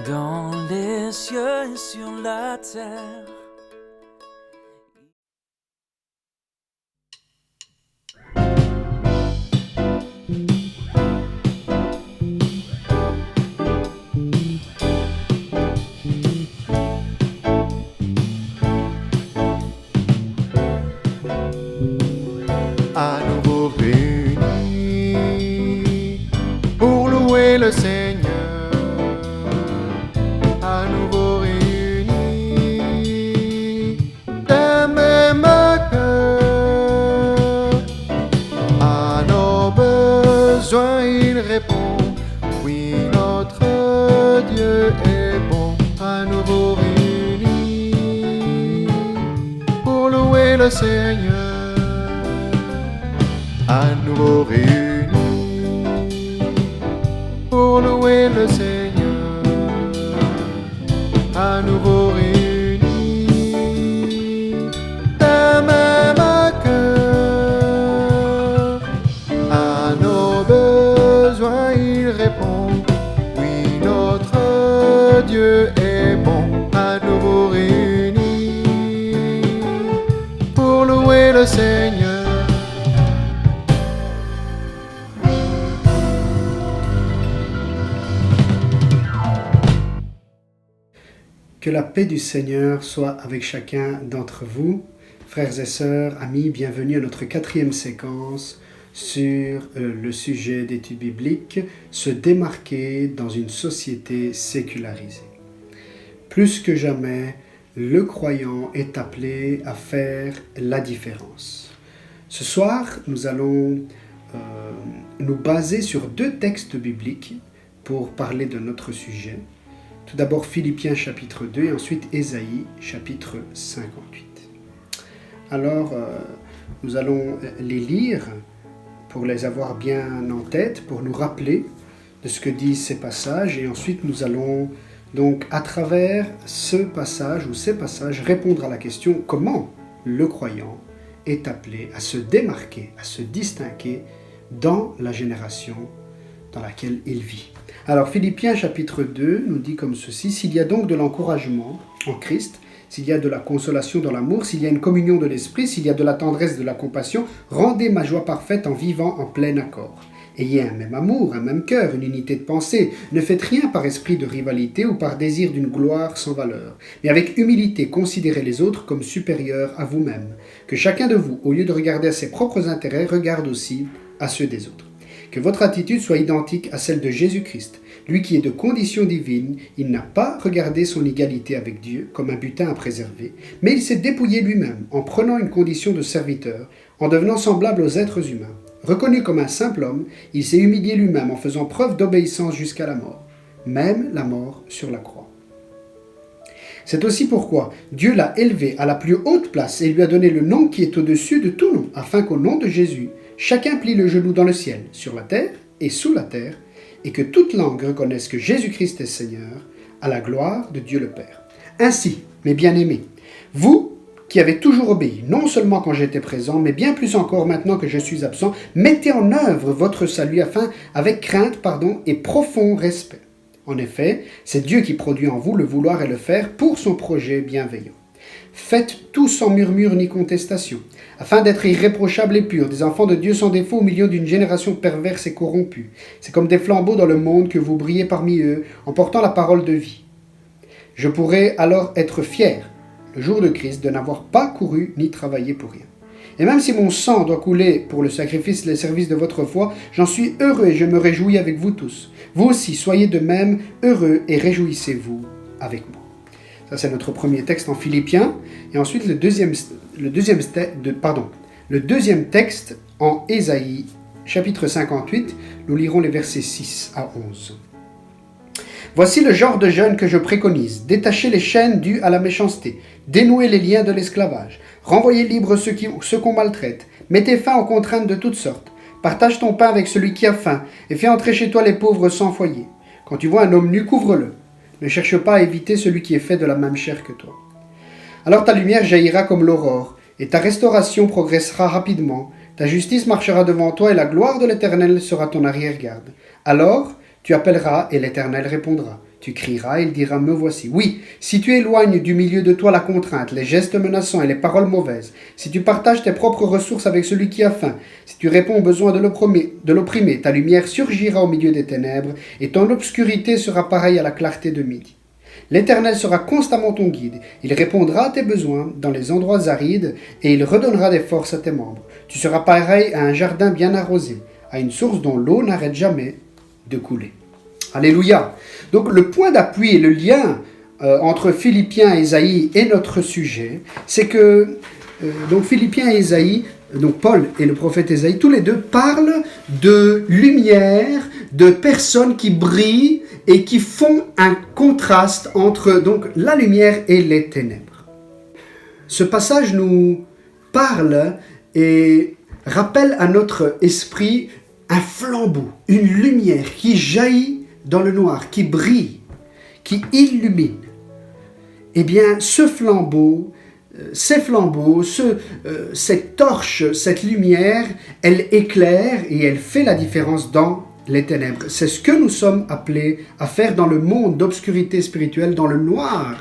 Dans les cieux et sur la terre. À nouveau réunis pour louer le Seigneur, à nouveau réunis d'un même cœur. À nos besoins il répond, oui notre Dieu est bon. À nouveau réunis pour louer le Seigneur, à nouveau réunis pour louer le Seigneur, à nouveau réunis d'un même cœur. À nos besoins il répond, oui notre Dieu est bon. À nouveau réunis pour louer le Seigneur. Que la paix du Seigneur soit avec chacun d'entre vous. Frères et sœurs, amis, bienvenue à notre 4e séquence sur le sujet d'études bibliques, se démarquer dans une société sécularisée. Plus que jamais, le croyant est appelé à faire la différence. Ce soir, nous allons nous baser sur 2 textes bibliques pour parler de notre sujet. Tout d'abord Philippiens chapitre 2 et ensuite Ésaïe chapitre 58. Alors, nous allons les lire pour les avoir bien en tête, pour nous rappeler de ce que disent ces passages. Et ensuite, nous allons donc, à travers ce passage ou ces passages, répondre à la question comment le croyant est appelé à se démarquer, à se distinguer dans la génération dans laquelle il vit. Alors Philippiens chapitre 2 nous dit comme ceci: s'il y a donc de l'encouragement en Christ, s'il y a de la consolation dans l'amour, s'il y a une communion de l'esprit, s'il y a de la tendresse, de la compassion, rendez ma joie parfaite en vivant en plein accord. Ayez un même amour, un même cœur, une unité de pensée. Ne faites rien par esprit de rivalité ou par désir d'une gloire sans valeur, mais avec humilité considérez les autres comme supérieurs à vous-même. Que chacun de vous, au lieu de regarder à ses propres intérêts, regarde aussi à ceux des autres. Que votre attitude soit identique à celle de Jésus-Christ. Lui qui est de condition divine, il n'a pas regardé son égalité avec Dieu comme un butin à préserver, mais il s'est dépouillé lui-même en prenant une condition de serviteur, en devenant semblable aux êtres humains. Reconnu comme un simple homme, il s'est humilié lui-même en faisant preuve d'obéissance jusqu'à la mort, même la mort sur la croix. C'est aussi pourquoi Dieu l'a élevé à la plus haute place et lui a donné le nom qui est au-dessus de tout nom, afin qu'au nom de Jésus, chacun plie le genou dans le ciel, sur la terre et sous la terre, et que toute langue reconnaisse que Jésus-Christ est Seigneur, à la gloire de Dieu le Père. Ainsi, mes bien-aimés, vous qui avez toujours obéi, non seulement quand j'étais présent, mais bien plus encore maintenant que je suis absent, mettez en œuvre votre salut avec crainte, et profond respect. En effet, c'est Dieu qui produit en vous le vouloir et le faire pour son projet bienveillant. Faites tout sans murmure ni contestation, afin d'être irréprochables et purs, des enfants de Dieu sans défaut au milieu d'une génération perverse et corrompue. C'est comme des flambeaux dans le monde que vous brillez parmi eux, en portant la parole de vie. Je pourrais alors être fier, le jour de Christ, de n'avoir pas couru ni travaillé pour rien. Et même si mon sang doit couler pour le sacrifice et le service de votre foi, j'en suis heureux et je me réjouis avec vous tous. Vous aussi, soyez de même heureux et réjouissez-vous avec moi. Ça, c'est notre premier texte en Philippiens. Et ensuite, le deuxième texte en Ésaïe, chapitre 58. Nous lirons les versets 6 à 11. Voici le genre de jeûne que je préconise. Détachez les chaînes dues à la méchanceté. Dénouez les liens de l'esclavage. Renvoyez libres ceux qu'on maltraite. Mettez fin aux contraintes de toutes sortes. Partage ton pain avec celui qui a faim et fais entrer chez toi les pauvres sans foyer. Quand tu vois un homme nu, couvre-le. Ne cherche pas à éviter celui qui est fait de la même chair que toi. Alors ta lumière jaillira comme l'aurore, et ta restauration progressera rapidement, Ta justice marchera devant toi et la gloire de l'Éternel sera ton arrière-garde. Alors, tu appelleras et l'Éternel répondra. Tu crieras et il dira, me voici. Oui, si tu éloignes du milieu de toi la contrainte, les gestes menaçants et les paroles mauvaises, si tu partages tes propres ressources avec celui qui a faim, si tu réponds aux besoins de l'opprimé, ta lumière surgira au milieu des ténèbres et ton obscurité sera pareille à la clarté de midi. L'Éternel sera constamment ton guide. Il répondra à tes besoins dans les endroits arides et il redonnera des forces à tes membres. Tu seras pareil à un jardin bien arrosé, à une source dont l'eau n'arrête jamais de couler. Alléluia. Donc le point d'appui et le lien entre Philippiens et Ésaïe et notre sujet, c'est que donc Philippiens et Ésaïe, donc Paul et le prophète Ésaïe, tous les deux parlent de lumière, de personnes qui brillent et qui font un contraste entre donc la lumière et les ténèbres. Ce passage nous parle et rappelle à notre esprit un flambeau, une lumière qui jaillit dans le noir, qui brille, qui illumine. Eh bien, ce flambeau, ces flambeaux, cette torche, cette lumière, elle éclaire et elle fait la différence dans les ténèbres. C'est ce que nous sommes appelés à faire dans le monde d'obscurité spirituelle, dans le noir,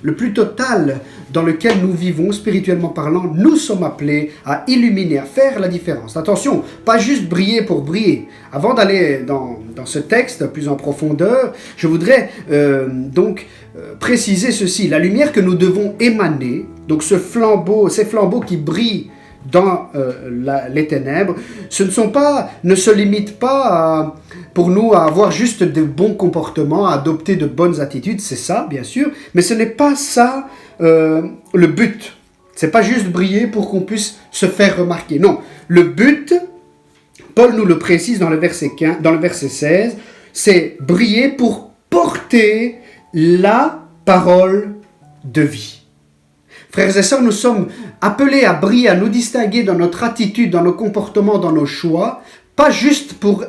le plus total dans lequel nous vivons spirituellement parlant. Nous sommes appelés à illuminer, à faire la différence. Attention, pas juste briller pour briller. Avant d'aller dans ce texte plus en profondeur, je voudrais préciser ceci. La lumière que nous devons émaner, donc ces flambeaux qui brillent dans les ténèbres, ne se limitent pas pour nous à avoir juste de bons comportements, à adopter de bonnes attitudes, c'est ça bien sûr, mais ce n'est pas ça le but. C'est pas juste briller pour qu'on puisse se faire remarquer. Non, le but, Paul nous le précise dans le verset 16, c'est briller pour porter la parole de vie. Frères et sœurs, nous sommes appelés à briller, à nous distinguer dans notre attitude, dans nos comportements, dans nos choix, pas juste pour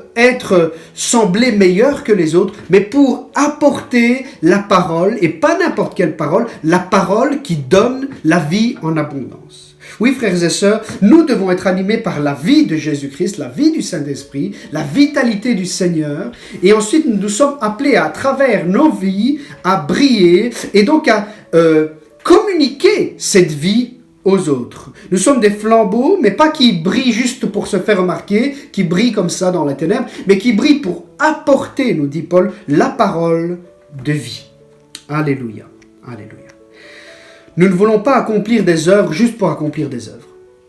sembler meilleurs que les autres, mais pour apporter la parole, et pas n'importe quelle parole, la parole qui donne la vie en abondance. Oui, frères et sœurs, nous devons être animés par la vie de Jésus-Christ, la vie du Saint-Esprit, la vitalité du Seigneur, et ensuite nous sommes appelés à travers nos vies à briller, et donc à communiquer cette vie aux autres. Nous sommes des flambeaux, mais pas qui brillent juste pour se faire remarquer, qui brillent comme ça dans les ténèbres, mais qui brillent pour apporter, nous dit Paul, la parole de vie. Alléluia. Alléluia. Nous ne voulons pas accomplir des œuvres juste pour accomplir des œuvres.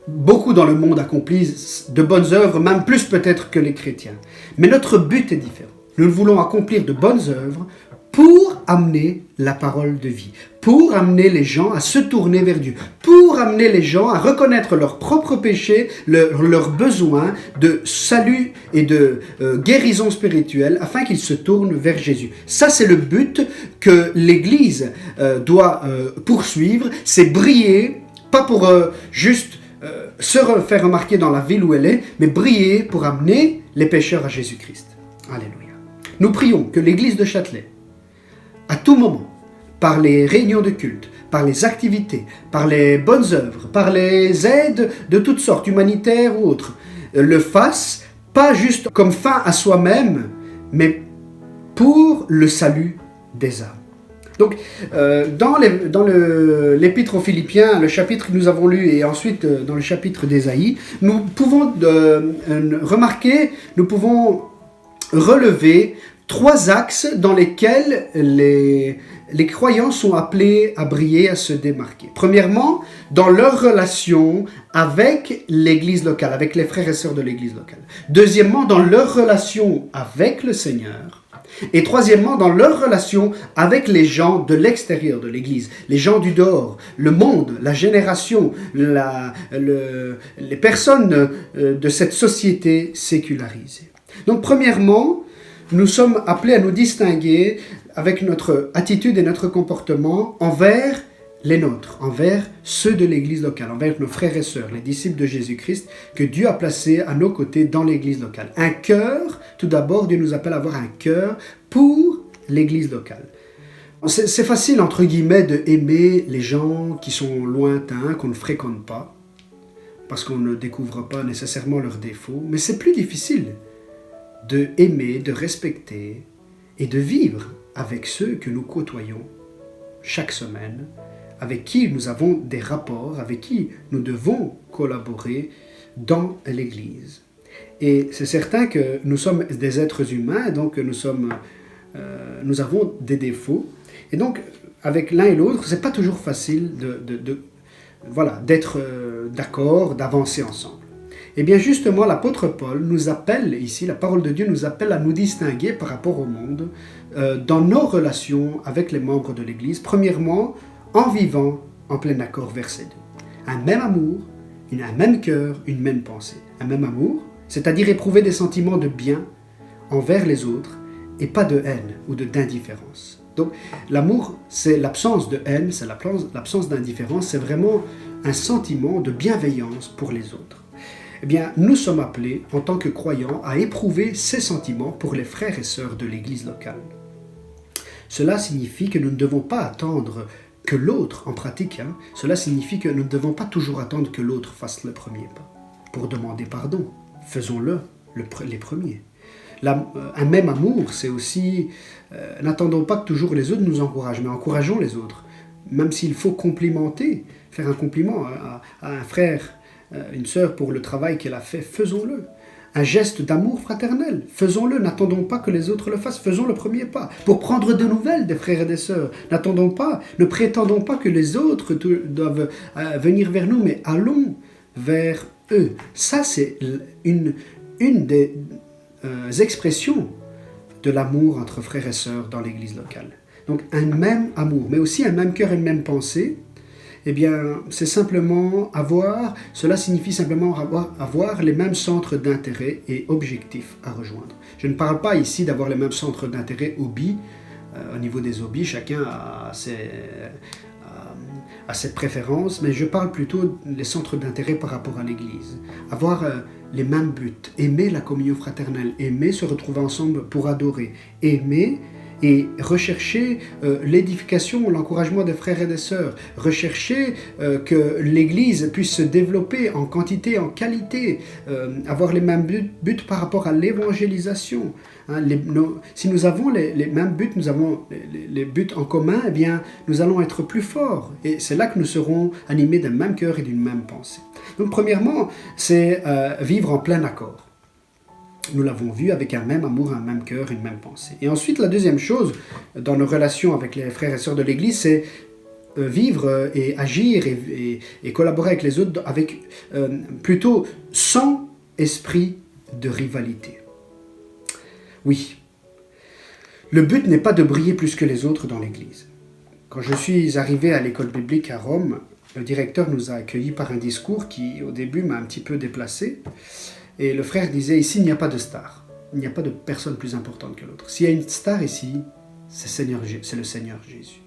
Beaucoup dans le monde accomplissent de bonnes œuvres, même plus peut-être que les chrétiens. Mais notre but est différent. Nous voulons accomplir de bonnes œuvres pour amener la parole de vie, pour amener les gens à se tourner vers Dieu, pour amener les gens à reconnaître leurs propres péchés, leurs besoins de salut et de guérison spirituelle, afin qu'ils se tournent vers Jésus. Ça, c'est le but que l'Église doit poursuivre, c'est briller, pas pour juste se faire remarquer dans la ville où elle est, mais briller pour amener les pécheurs à Jésus-Christ. Alléluia. Nous prions que l'Église de Châtelet, à tout moment, par les réunions de culte, par les activités, par les bonnes œuvres, par les aides de toutes sortes, humanitaires ou autres, le fasse pas juste comme fin à soi-même, mais pour le salut des âmes. Donc, dans l'épître aux Philippiens, le chapitre que nous avons lu, et ensuite dans le chapitre d'Ésaïe, nous pouvons remarquer, nous pouvons relever 3 axes dans lesquels les croyants sont appelés à briller, à se démarquer. Premièrement, dans leur relation avec l'église locale, avec les frères et sœurs de l'église locale. Deuxièmement, dans leur relation avec le Seigneur. Et troisièmement, dans leur relation avec les gens de l'extérieur de l'église, les gens du dehors, le monde, la génération, les personnes de cette société sécularisée. Donc premièrement, nous sommes appelés à nous distinguer avec notre attitude et notre comportement envers les nôtres, envers ceux de l'église locale, envers nos frères et sœurs, les disciples de Jésus-Christ que Dieu a placés à nos côtés dans l'église locale. Un cœur, tout d'abord, Dieu nous appelle à avoir un cœur pour l'église locale. C'est facile, entre guillemets, d'aimer les gens qui sont lointains, qu'on ne fréquente pas. parce qu'on ne découvre pas nécessairement leurs défauts, mais c'est plus difficile de aimer, de respecter et de vivre avec ceux que nous côtoyons chaque semaine, avec qui nous avons des rapports, avec qui nous devons collaborer dans l'Église. Et c'est certain que nous sommes des êtres humains, donc nous avons des défauts. Et donc, avec l'un et l'autre, c'est pas toujours facile d'être d'accord, d'avancer ensemble. Et bien justement, l'apôtre Paul nous appelle ici, la parole de Dieu nous appelle à nous distinguer par rapport au monde dans nos relations avec les membres de l'Église. Premièrement, en vivant en plein accord, verset 2. Un même amour, un même cœur, une même pensée. Un même amour, c'est-à-dire éprouver des sentiments de bien envers les autres et pas de haine ou d'indifférence. Donc l'amour, c'est l'absence de haine, c'est l'absence d'indifférence, c'est vraiment un sentiment de bienveillance pour les autres. Eh bien, nous sommes appelés, en tant que croyants, à éprouver ces sentiments pour les frères et sœurs de l'Église locale. Cela signifie que nous ne devons pas attendre que l'autre, en pratique, cela signifie que nous ne devons pas toujours attendre que l'autre fasse le premier pas. Pour demander pardon, faisons-le les premiers. Un même amour, c'est aussi, n'attendons pas que toujours les autres nous encouragent, mais encourageons les autres. Même s'il faut complimenter, faire un compliment à un frère, une sœur pour le travail qu'elle a fait, faisons-le. Un geste d'amour fraternel, faisons-le, n'attendons pas que les autres le fassent, faisons le premier pas. Pour prendre de nouvelles des frères et des sœurs, ne prétendons pas que les autres doivent venir vers nous, mais allons vers eux. Ça, c'est une des expressions de l'amour entre frères et sœurs dans l'Église locale. Donc un même amour, mais aussi un même cœur et une même pensée. Eh bien, c'est simplement cela signifie simplement avoir les mêmes centres d'intérêt et objectifs à rejoindre. Je ne parle pas ici d'avoir les mêmes centres d'intérêt hobbies. Au niveau des hobbies, chacun a ses préférences, mais je parle plutôt des centres d'intérêt par rapport à l'Église. Avoir les mêmes buts, aimer la communion fraternelle, aimer se retrouver ensemble pour adorer, aimer et rechercher l'édification, l'encouragement des frères et des sœurs, rechercher que l'Église puisse se développer en quantité, en qualité, avoir les mêmes buts par rapport à l'évangélisation. Si nous avons les mêmes buts, nous avons les buts en commun, eh bien, nous allons être plus forts. Et c'est là que nous serons animés d'un même cœur et d'une même pensée. Donc, premièrement, c'est vivre en plein accord. Nous l'avons vu avec un même amour, un même cœur, une même pensée. Et ensuite, la deuxième chose, dans nos relations avec les frères et sœurs de l'Église, c'est vivre et agir et collaborer avec les autres avec plutôt sans esprit de rivalité. Oui, le but n'est pas de briller plus que les autres dans l'Église. Quand je suis arrivé à l'école biblique à Rome, le directeur nous a accueillis par un discours qui, au début, m'a un petit peu déplacé. Et le frère disait, ici, il n'y a pas de star. Il n'y a pas de personne plus importante que l'autre. S'il y a une star ici, c'est le Seigneur Jésus.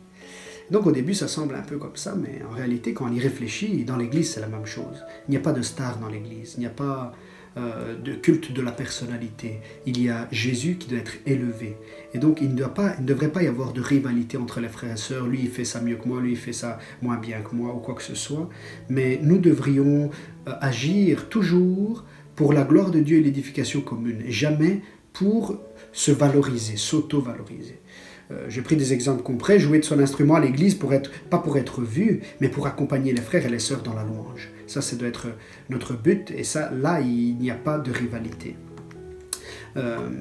Donc au début, ça semble un peu comme ça, mais en réalité, quand on y réfléchit, dans l'Église, c'est la même chose. Il n'y a pas de star dans l'Église. Il n'y a pas de culte de la personnalité. Il y a Jésus qui doit être élevé. Et donc, il ne devrait pas y avoir de rivalité entre les frères et sœurs. Lui, il fait ça mieux que moi, lui, il fait ça moins bien que moi, ou quoi que ce soit. Mais nous devrions agir toujours pour la gloire de Dieu et l'édification commune, et jamais pour se valoriser, s'auto-valoriser. J'ai pris des exemples concrets, jouer de son instrument à l'église, pas pour être vu, mais pour accompagner les frères et les sœurs dans la louange. Ça doit être notre but, et ça, là, il n'y a pas de rivalité.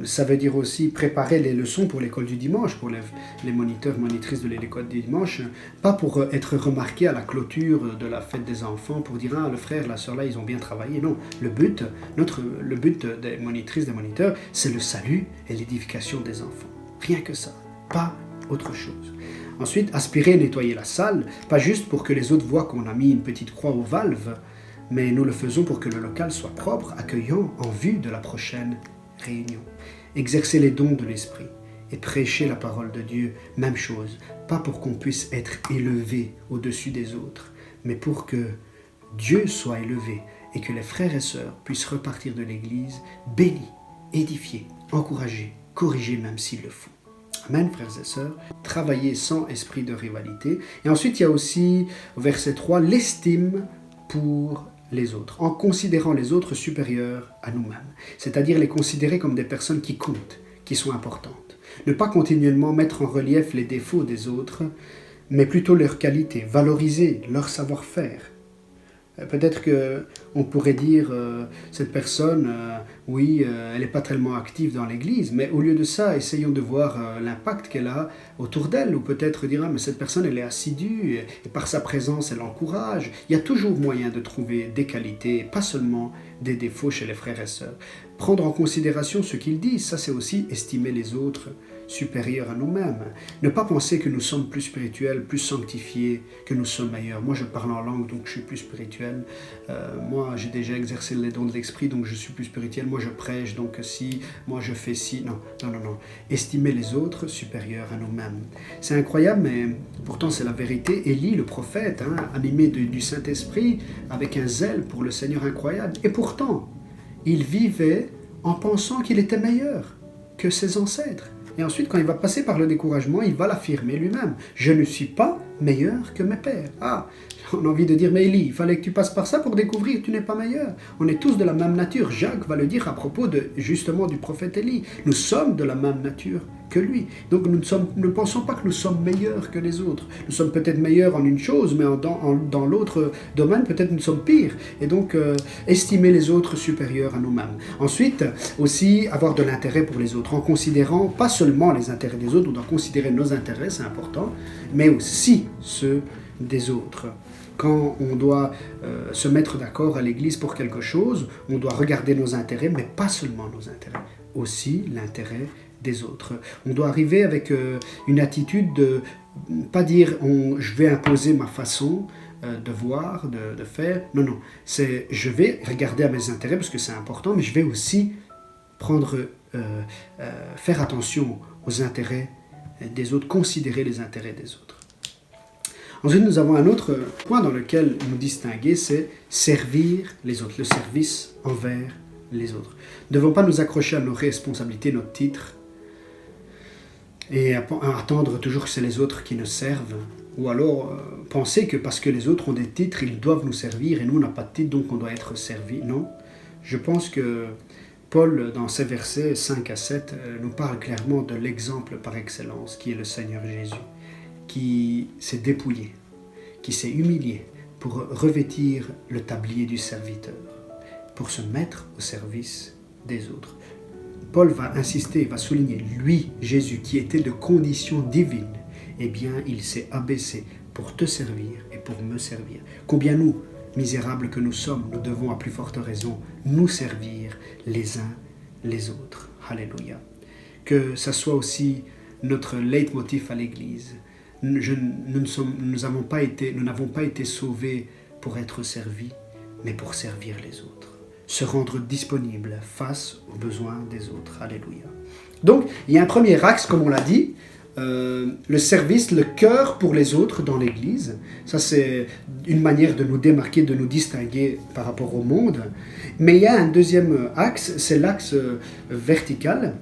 Ça veut dire aussi préparer les leçons pour l'école du dimanche, pour les moniteurs, monitrices de l'école du dimanche, pas pour être remarqués à la clôture de la fête des enfants, pour dire « Ah, le frère, la sœur là, ils ont bien travaillé ». Non, le but des monitrices, des moniteurs, c'est le salut et l'édification des enfants. Rien que ça, pas autre chose. Ensuite, aspirer et nettoyer la salle, pas juste pour que les autres voient qu'on a mis une petite croix aux valves, mais nous le faisons pour que le local soit propre, accueillant en vue de la prochaine réunion. Exercer les dons de l'esprit et prêcher la parole de Dieu, même chose, pas pour qu'on puisse être élevé au-dessus des autres, mais pour que Dieu soit élevé et que les frères et sœurs puissent repartir de l'église bénis, édifiés, encouragés, corrigés même s'il le faut. Amen, frères et sœurs. Travailler sans esprit de rivalité. Et ensuite, il y a aussi, au verset 3, l'estime pour les autres, en considérant les autres supérieurs à nous-mêmes, c'est-à-dire les considérer comme des personnes qui comptent, qui sont importantes. Ne pas continuellement mettre en relief les défauts des autres, mais plutôt leurs qualités, valoriser leur savoir-faire. Peut-être qu'on pourrait dire, cette personne, elle n'est pas tellement active dans l'Église, mais au lieu de ça, essayons de voir l'impact qu'elle a autour d'elle, ou peut-être dire, mais cette personne, elle est assidue, et par sa présence, elle encourage. Il y a toujours moyen de trouver des qualités, pas seulement des défauts chez les frères et sœurs. Prendre en considération ce qu'ils disent, ça c'est aussi estimer les autres supérieurs à nous-mêmes. Ne pas penser que nous sommes plus spirituels, plus sanctifiés, que nous sommes meilleurs. Moi je parle en langue donc je suis plus spirituel. Moi j'ai déjà exercé les dons de l'esprit donc je suis plus spirituel. Moi je prêche donc si, moi je fais ci. Non. Estimer les autres supérieurs à nous-mêmes. C'est incroyable mais pourtant c'est la vérité. Élie le prophète, animé du Saint-Esprit avec un zèle pour le Seigneur incroyable. Et pourtant il vivait en pensant qu'il était meilleur que ses ancêtres. Et ensuite, quand il va passer par le découragement, il va l'affirmer lui-même. Je ne suis pas meilleur que mes pères. On a envie de dire, mais Élie, il fallait que tu passes par ça pour découvrir que tu n'es pas meilleur. On est tous de la même nature. Jacques va le dire à propos justement du prophète Élie. Nous sommes de la même nature que lui. Donc nous ne pensons pas que nous sommes meilleurs que les autres. Nous sommes peut-être meilleurs en une chose, mais dans l'autre domaine, peut-être nous sommes pires. Et donc, estimer les autres supérieurs à nous-mêmes. Ensuite, aussi avoir de l'intérêt pour les autres, en considérant pas seulement les intérêts des autres, on doit considérer nos intérêts, c'est important, mais aussi ceux des autres. Quand on doit se mettre d'accord à l'église pour quelque chose, on doit regarder nos intérêts, mais pas seulement nos intérêts, aussi l'intérêt des autres. On doit arriver avec une attitude de pas dire je vais imposer ma façon de voir, de faire. Non, c'est je vais regarder à mes intérêts parce que c'est important, mais je vais aussi faire attention aux intérêts des autres, considérer les intérêts des autres. Ensuite, nous avons un autre point dans lequel nous distinguer, c'est servir les autres, le service envers les autres. Nous ne devons pas nous accrocher à nos responsabilités, nos titres, et attendre toujours que c'est les autres qui nous servent, ou alors penser que parce que les autres ont des titres, ils doivent nous servir, et nous, on n'a pas de titre, donc on doit être servi. Non, je pense que Paul, dans ses versets 5 à 7, nous parle clairement de l'exemple par excellence, qui est le Seigneur Jésus, qui s'est dépouillé, qui s'est humilié pour revêtir le tablier du serviteur, pour se mettre au service des autres. Paul va insister, va souligner, lui, Jésus, qui était de condition divine, eh bien, il s'est abaissé pour te servir et pour me servir. Combien nous, misérables que nous sommes, nous devons à plus forte raison nous servir les uns les autres. Alléluia. Que ça soit aussi notre leitmotiv à l'Église. Nous n'avons pas été sauvés pour être servis, mais pour servir les autres. Se rendre disponible face aux besoins des autres. Alléluia. Donc, il y a un premier axe, comme on l'a dit, le service, le cœur pour les autres dans l'Église. Ça, c'est une manière de nous démarquer, de nous distinguer par rapport au monde. Mais il y a un deuxième axe, c'est l'axe vertical,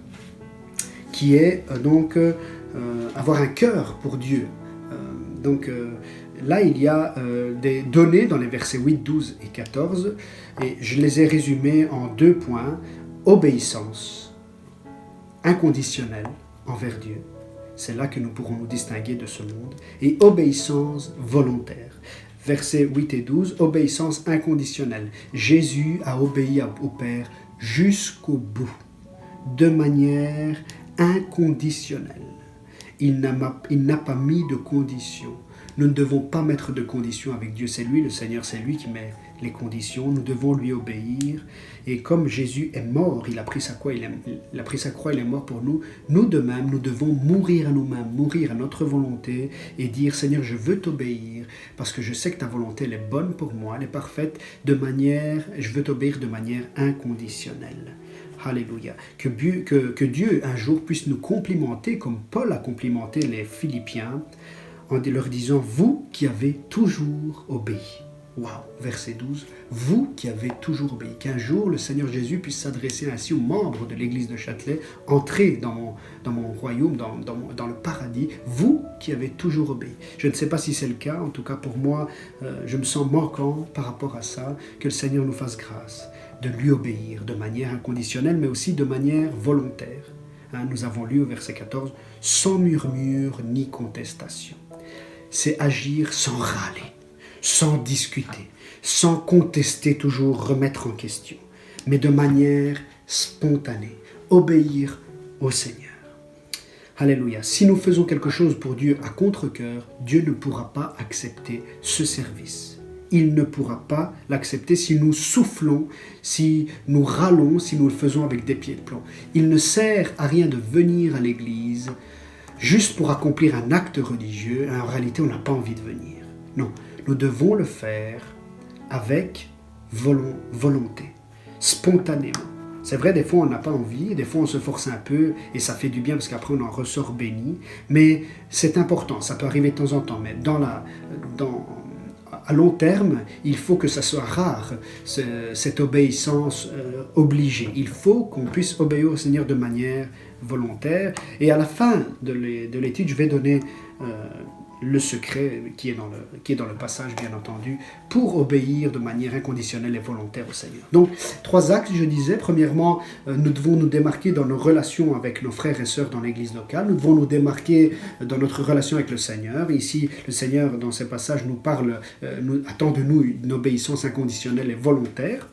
qui est donc avoir un cœur pour Dieu. Là, il y a des données dans les versets 8, 12 et 14, et je les ai résumés en 2 points. Obéissance inconditionnelle envers Dieu. C'est là que nous pourrons nous distinguer de ce monde. Et obéissance volontaire. Versets 8 et 12, obéissance inconditionnelle. Jésus a obéi au Père jusqu'au bout, de manière inconditionnelle. Il n'a pas mis de conditions. Nous ne devons pas mettre de conditions avec Dieu. C'est lui, le Seigneur, c'est lui qui met les conditions. Nous devons lui obéir. Et comme Jésus est mort, il a pris sa croix, il est mort pour nous. Nous de même, nous devons mourir à nous-mêmes, mourir à notre volonté et dire, Seigneur, je veux t'obéir parce que je sais que ta volonté, elle est bonne pour moi, elle est parfaite je veux t'obéir de manière inconditionnelle. Alléluia. Que Dieu un jour puisse nous complimenter comme Paul a complimenté les Philippiens en leur disant, vous qui avez toujours obéi. Waouh, verset 12. Vous qui avez toujours obéi, qu'un jour le Seigneur Jésus puisse s'adresser ainsi aux membres de l'église de Châtelet, entrez dans mon royaume, dans le paradis, vous qui avez toujours obéi. Je ne sais pas si c'est le cas, en tout cas pour moi, je me sens manquant par rapport à ça, que le Seigneur nous fasse grâce de lui obéir de manière inconditionnelle, mais aussi de manière volontaire. Nous avons lu au verset 14, sans murmure ni contestation. C'est agir sans râler, sans discuter, sans contester toujours, remettre en question, mais de manière spontanée, obéir au Seigneur. Alléluia. Si nous faisons quelque chose pour Dieu à contre-cœur, Dieu ne pourra pas accepter ce service. Il ne pourra pas l'accepter si nous soufflons, si nous râlons, si nous le faisons avec des pieds de plomb. Il ne sert à rien de venir à l'église juste pour accomplir un acte religieux. En réalité, on n'a pas envie de venir. Non, nous devons le faire avec volonté, spontanément. C'est vrai, des fois on n'a pas envie, des fois on se force un peu et ça fait du bien parce qu'après on en ressort béni, mais c'est important, ça peut arriver de temps en temps, mais à long terme, il faut que ça soit rare, cette obéissance obligée. Il faut qu'on puisse obéir au Seigneur de manière volontaire. Et à la fin de l'étude, je vais donner le secret qui est dans le passage, bien entendu, pour obéir de manière inconditionnelle et volontaire au Seigneur. Donc, 3 axes, je disais. Premièrement, nous devons nous démarquer dans nos relations avec nos frères et sœurs dans l'église locale. Nous devons nous démarquer dans notre relation avec le Seigneur. Ici, le Seigneur, dans ces passages, nous parle, attend de nous une obéissance inconditionnelle et volontaire.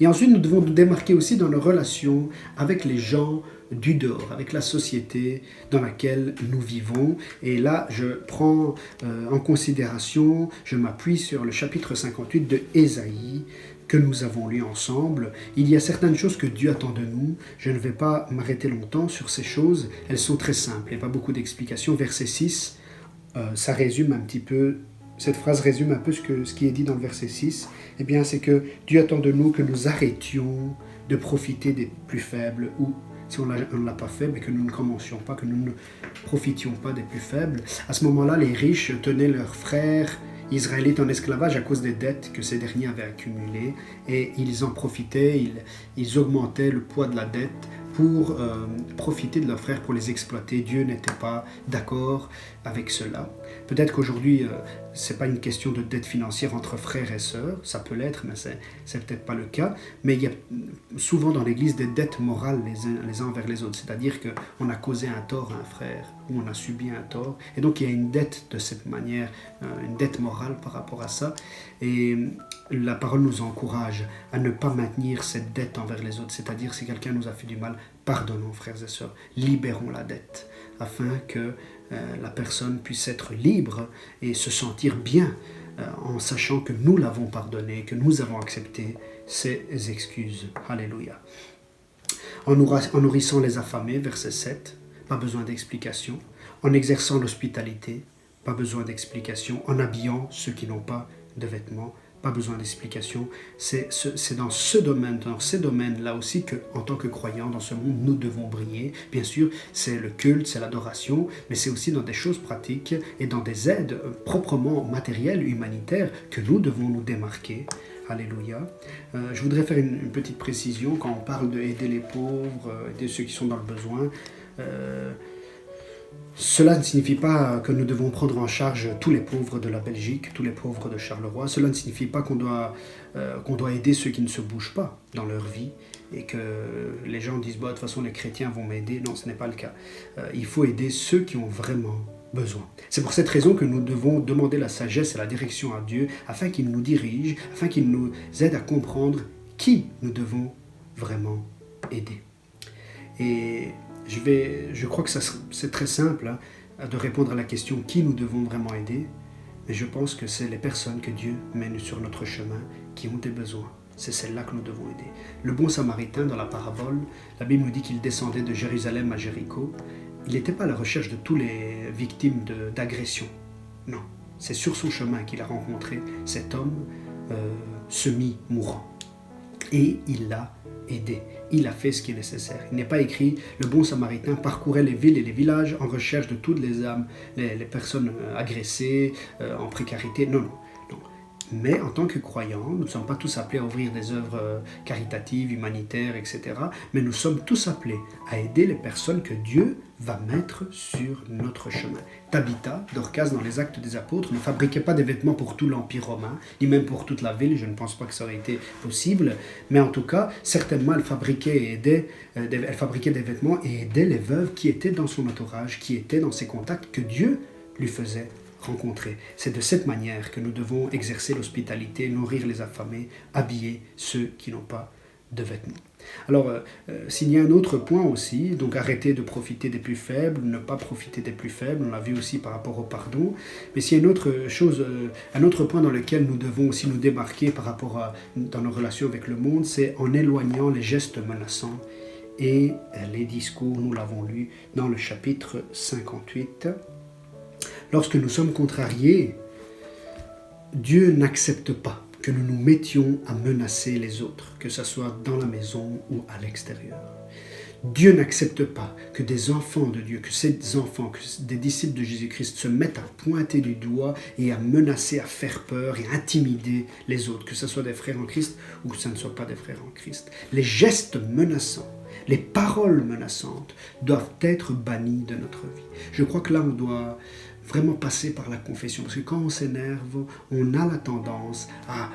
Et ensuite, nous devons nous démarquer aussi dans nos relations avec les gens du dehors, avec la société dans laquelle nous vivons. Et là, je prends en considération, je m'appuie sur le chapitre 58 de Ésaïe que nous avons lu ensemble. Il y a certaines choses que Dieu attend de nous. Je ne vais pas m'arrêter longtemps sur ces choses. Elles sont très simples, il n'y a pas beaucoup d'explications. Verset 6, ça résume un petit peu. Cette phrase résume un peu ce qui est dit dans le verset 6. Eh bien, c'est que Dieu attend de nous que nous arrêtions de profiter des plus faibles, ou si on ne l'a pas fait, mais que nous ne commencions pas, que nous ne profitions pas des plus faibles. À ce moment-là, les riches tenaient leurs frères israélites en esclavage à cause des dettes que ces derniers avaient accumulées, et ils en profitaient, ils augmentaient le poids de la dette pour profiter de leurs frères, pour les exploiter. Dieu n'était pas d'accord avec cela. Peut-être qu'aujourd'hui, ce n'est pas une question de dette financière entre frères et sœurs, ça peut l'être, mais c'est peut-être pas le cas. Mais il y a souvent dans l'Église des dettes morales les uns envers les autres, c'est-à-dire qu'on a causé un tort à un frère, ou on a subi un tort, et donc il y a une dette de cette manière, une dette morale par rapport à ça. Et la parole nous encourage à ne pas maintenir cette dette envers les autres, c'est-à-dire si quelqu'un nous a fait du mal, pardonnons frères et sœurs, libérons la dette, afin que la personne puisse être libre et se sentir bien en sachant que nous l'avons pardonné, que nous avons accepté ses excuses. Alléluia. En nourrissant les affamés, verset 7, pas besoin d'explication. En exerçant l'hospitalité, pas besoin d'explication. En habillant ceux qui n'ont pas de vêtements, pas besoin d'explication. C'est dans ces domaines-là aussi qu'en tant que croyants dans ce monde, nous devons briller. Bien sûr, c'est le culte, c'est l'adoration, mais c'est aussi dans des choses pratiques et dans des aides proprement matérielles, humanitaires, que nous devons nous démarquer. Alléluia. Je voudrais faire une petite précision quand on parle d'aider les pauvres, aider ceux qui sont dans le besoin. Cela ne signifie pas que nous devons prendre en charge tous les pauvres de la Belgique, tous les pauvres de Charleroi. Cela ne signifie pas qu'on doit aider ceux qui ne se bougent pas dans leur vie et que les gens disent bah, « de toute façon les chrétiens vont m'aider ». Non, ce n'est pas le cas. Il faut aider ceux qui ont vraiment besoin. C'est pour cette raison que nous devons demander la sagesse et la direction à Dieu afin qu'il nous dirige, afin qu'il nous aide à comprendre qui nous devons vraiment aider. Et je crois que c'est très simple de répondre à la question qui nous devons vraiment aider, mais je pense que c'est les personnes que Dieu mène sur notre chemin qui ont des besoins. C'est celles-là que nous devons aider. Le bon samaritain, dans la parabole, la Bible nous dit qu'il descendait de Jérusalem à Jéricho. Il n'était pas à la recherche de tous les victimes d'agression. Non, c'est sur son chemin qu'il a rencontré cet homme semi-mourant. Et il l'a aidé. Il a fait ce qui est nécessaire. Il n'est pas écrit « Le bon samaritain parcourait les villes et les villages en recherche de toutes les âmes, les personnes agressées, en précarité. » Non. Mais en tant que croyants, nous ne sommes pas tous appelés à ouvrir des œuvres caritatives, humanitaires, etc. Mais nous sommes tous appelés à aider les personnes que Dieu va mettre sur notre chemin. Tabitha, Dorcas, dans les Actes des Apôtres, ne fabriquait pas des vêtements pour tout l'Empire romain, ni même pour toute la ville, je ne pense pas que ça aurait été possible, mais en tout cas, certainement, elle fabriquait des vêtements et aidait les veuves qui étaient dans son entourage, qui étaient dans ses contacts, que Dieu lui faisait rencontrer. C'est de cette manière que nous devons exercer l'hospitalité, nourrir les affamés, habiller ceux qui n'ont pas de vêtements. Alors, s'il y a un autre point aussi, donc arrêter de profiter des plus faibles, ne pas profiter des plus faibles, on l'a vu aussi par rapport au pardon, mais s'il y a une autre chose, un autre point dans lequel nous devons aussi nous démarquer par rapport dans nos relations avec le monde, c'est en éloignant les gestes menaçants et les discours, nous l'avons lu dans le chapitre 58. Lorsque nous sommes contrariés, Dieu n'accepte pas que nous nous mettions à menacer les autres, que ce soit dans la maison ou à l'extérieur. Dieu n'accepte pas que des enfants de Dieu, que ces enfants, que des disciples de Jésus-Christ se mettent à pointer du doigt et à menacer, à faire peur et à intimider les autres, que ce soit des frères en Christ ou que ce ne soit pas des frères en Christ. Les gestes menaçants, les paroles menaçantes doivent être bannies de notre vie. Je crois que là, on doit vraiment passer par la confession, parce que quand on s'énerve, on a la tendance à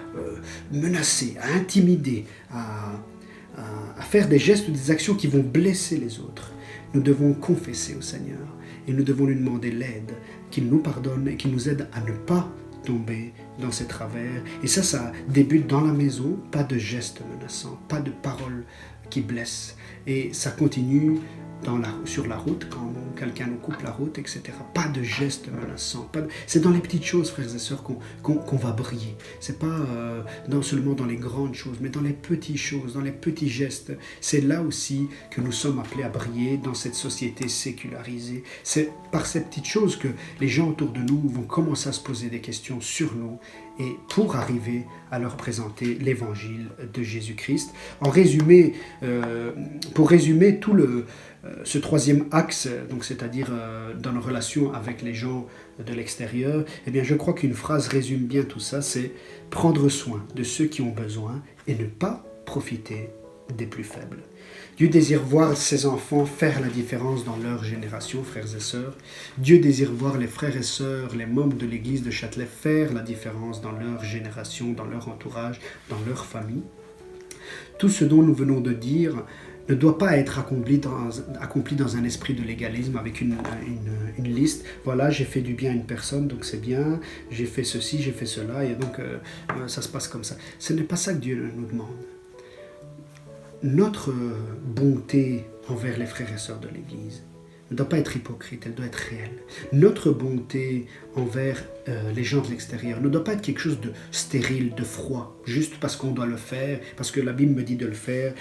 menacer, à intimider, à faire des gestes ou des actions qui vont blesser les autres. Nous devons confesser au Seigneur et nous devons lui demander l'aide, qu'il nous pardonne et qu'il nous aide à ne pas tomber dans ces travers. Et ça débute dans la maison, pas de gestes menaçants, pas de paroles qui blessent. Et ça continue sur la route, quand quelqu'un nous coupe la route, etc. Pas de gestes menaçants. C'est dans les petites choses, frères et sœurs, qu'on va briller. C'est pas seulement dans les grandes choses, mais dans les petites choses, dans les petits gestes. C'est là aussi que nous sommes appelés à briller dans cette société sécularisée. C'est par ces petites choses que les gens autour de nous vont commencer à se poser des questions sur nous et pour arriver à leur présenter l'évangile de Jésus-Christ. Pour résumer tout ce troisième axe, donc c'est-à-dire dans nos relations avec les gens de l'extérieur, eh bien je crois qu'une phrase résume bien tout ça, c'est prendre soin de ceux qui ont besoin et ne pas profiter des plus faibles. Dieu désire voir ses enfants faire la différence dans leur génération, frères et sœurs. Dieu désire voir les frères et sœurs, les membres de l'église de Châtelet faire la différence dans leur génération, dans leur entourage, dans leur famille. Tout ce dont nous venons de dire ne doit pas être accompli dans un esprit de légalisme avec une liste. Voilà, j'ai fait du bien à une personne, donc c'est bien. J'ai fait ceci, j'ai fait cela, et donc ça se passe comme ça. Ce n'est pas ça que Dieu nous demande. Notre bonté envers les frères et sœurs de l'Église ne doit pas être hypocrite, elle doit être réelle. Notre bonté envers les gens de l'extérieur ne doit pas être quelque chose de stérile, de froid, juste parce qu'on doit le faire, parce que la Bible me dit de le faire.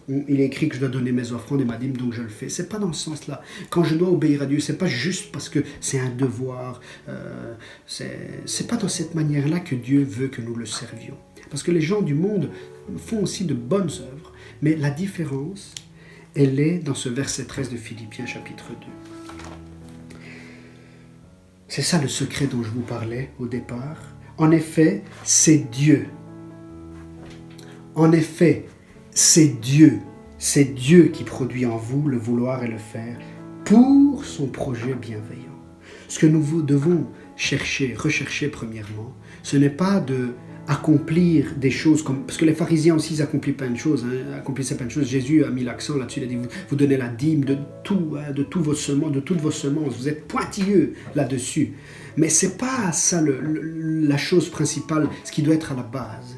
Il est écrit que je dois donner mes offrandes et ma dîme, donc je le fais. C'est pas dans ce sens-là. Quand je dois obéir à Dieu, c'est pas juste parce que c'est un devoir. C'est pas dans cette manière-là que Dieu veut que nous le servions. Parce que les gens du monde font aussi de bonnes œuvres. Mais la différence, elle est dans ce verset 13 de Philippiens chapitre 2. C'est ça le secret dont je vous parlais au départ. En effet, c'est Dieu. En effet, c'est Dieu. C'est Dieu qui produit en vous le vouloir et le faire pour son projet bienveillant. Ce que nous devons rechercher premièrement, ce n'est pas de accomplir des choses comme... Parce que les pharisiens aussi, ils accomplissaient plein de choses. Jésus a mis l'accent là-dessus. Il a dit, vous donnez la dîme de tous vos semences, de toutes vos semences. Vous êtes pointilleux là-dessus. Mais c'est pas ça la chose principale, ce qui doit être à la base.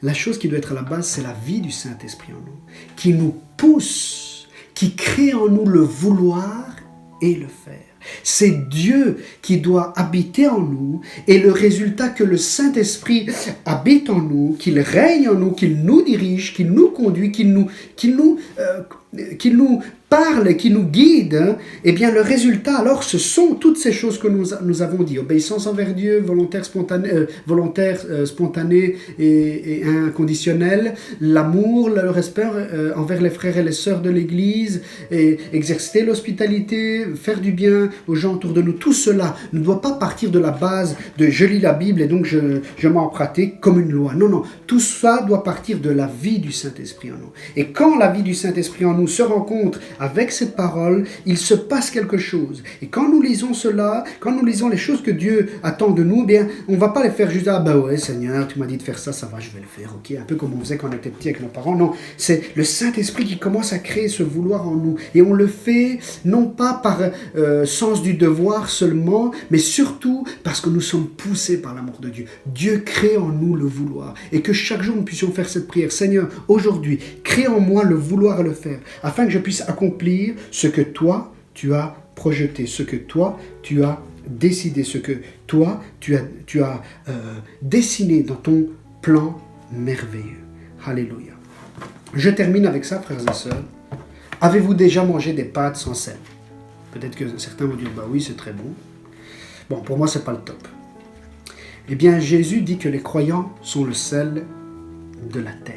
La chose qui doit être à la base, c'est la vie du Saint-Esprit en nous, qui nous pousse, qui crée en nous le vouloir et le faire. C'est Dieu qui doit habiter en nous et le résultat que le Saint-Esprit habite en nous, qu'il règne en nous, qu'il nous dirige, qu'il nous conduit, qu'il nous parle et qui nous guide, eh bien le résultat alors ce sont toutes ces choses que nous avons dit. Obéissance envers Dieu, spontanée et inconditionnelle, l'amour, le respect envers les frères et les sœurs de l'Église, et exercer l'hospitalité, faire du bien aux gens autour de nous. Tout cela ne doit pas partir de la base de je lis la Bible et donc je m'en pratique comme une loi. Non, non, tout ça doit partir de la vie du Saint-Esprit en nous. Et quand la vie du Saint-Esprit en nous se rencontre avec cette parole, il se passe quelque chose. Et quand nous lisons cela, quand nous lisons les choses que Dieu attend de nous, bien, on ne va pas les faire juste « Ah ben ouais Seigneur, tu m'as dit de faire ça, ça va, je vais le faire, ok ?» Un peu comme on faisait quand on était petit avec nos parents. Non, c'est le Saint-Esprit qui commence à créer ce vouloir en nous. Et on le fait non pas par sens du devoir seulement, mais surtout parce que nous sommes poussés par l'amour de Dieu. Dieu crée en nous le vouloir. Et que chaque jour nous puissions faire cette prière. Seigneur, aujourd'hui, crée en moi le vouloir et le faire, afin que je puisse accomplir ce que toi, tu as projeté, ce que toi, tu as décidé, ce que toi, tu as dessiné dans ton plan merveilleux. Alléluia. Je termine avec ça, frères et sœurs. Avez-vous déjà mangé des pâtes sans sel? Peut-être que certains vont dire, bah oui, c'est très bon. Bon, pour moi, c'est pas le top. Eh bien, Jésus dit que les croyants sont le sel de la terre.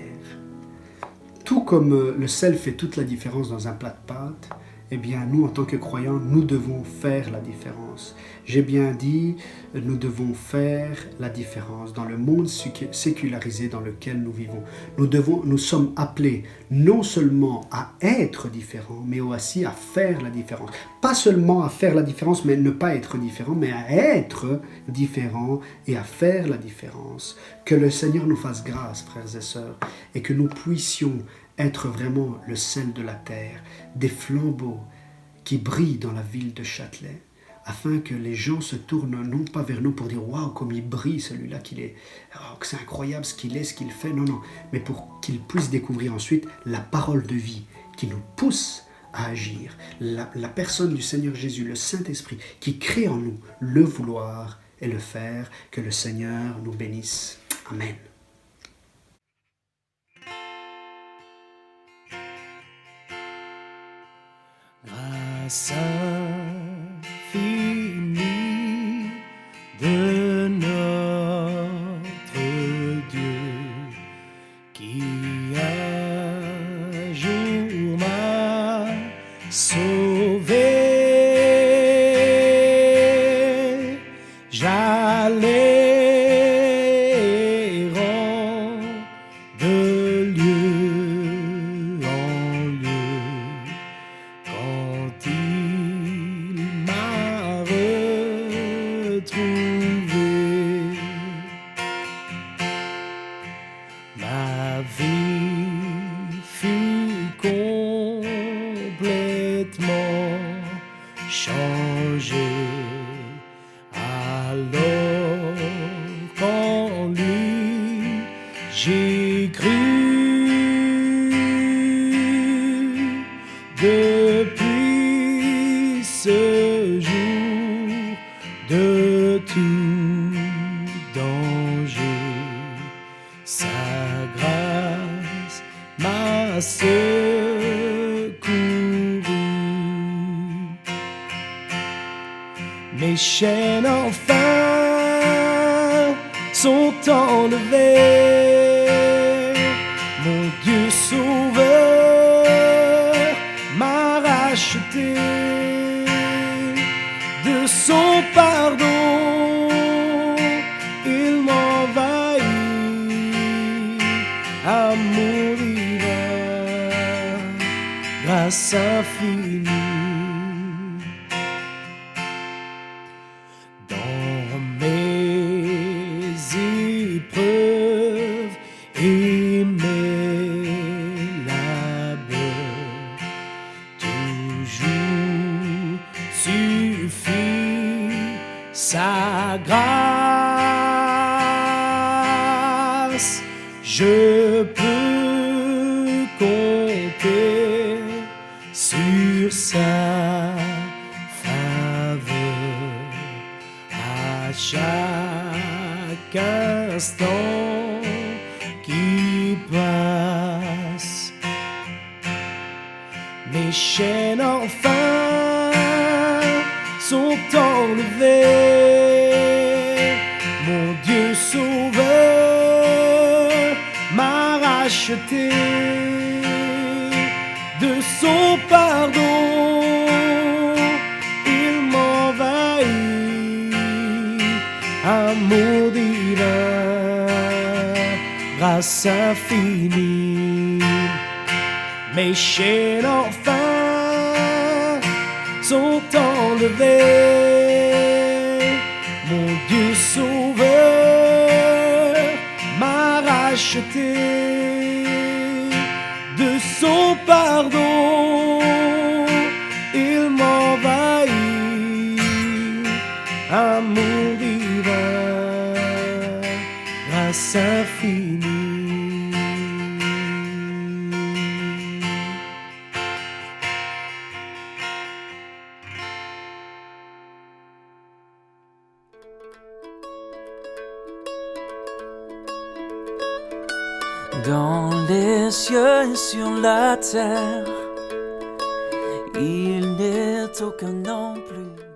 Tout comme le sel fait toute la différence dans un plat de pâtes, eh bien, nous, en tant que croyants, nous devons faire la différence. J'ai bien dit, nous devons faire la différence dans le monde sécularisé dans lequel nous vivons. Nous sommes appelés non seulement à être différents, mais aussi à faire la différence. Pas seulement à faire la différence, mais ne pas être différent, mais à être différent et à faire la différence. Que le Seigneur nous fasse grâce, frères et sœurs, et que nous puissions être vraiment le sel de la terre, des flambeaux qui brillent dans la ville de Châtelet, afin que les gens se tournent non pas vers nous pour dire « Waouh, comme il brille celui-là, qu'il est, oh, que c'est incroyable ce qu'il est, ce qu'il fait », non, non, mais pour qu'ils puissent découvrir ensuite la parole de vie qui nous pousse à agir, la personne du Seigneur Jésus, le Saint-Esprit, qui crée en nous le vouloir et le faire. Que le Seigneur nous bénisse. Amen. Grâce infinie de notre Dieu qui un jour m'a sauvé, j'allais errant de lieu en lieu. Quand il m'a retrouvé, ma vie fut complètement changée. Alors qu'en lui j'ai cru, depuis ce jour de tout danger, sa grâce m'a secouru. Mes chaînes enfin sont enlevées, mon Dieu sauveur m'a racheté de son pardon. Il m'envahit, amour divin, grâce infinie. Dans mes épreuves et mes labeurs, toujours suffit sa grâce. Je peux compter sur sa faveur à chaque instant qui passe. Mes chaînes enfin sont enlevées. Mon Dieu sauveur m'a racheté. De son pardon, il m'envahit. Amour divin, grâce infinie. Mes chaînes enfin sont enlevées. Mon Dieu sauveur m'a racheté. De son pardon, il m'envahit. Amour divin, grâce infinie. Dans les cieux et sur la terre, il n'est aucun nom plus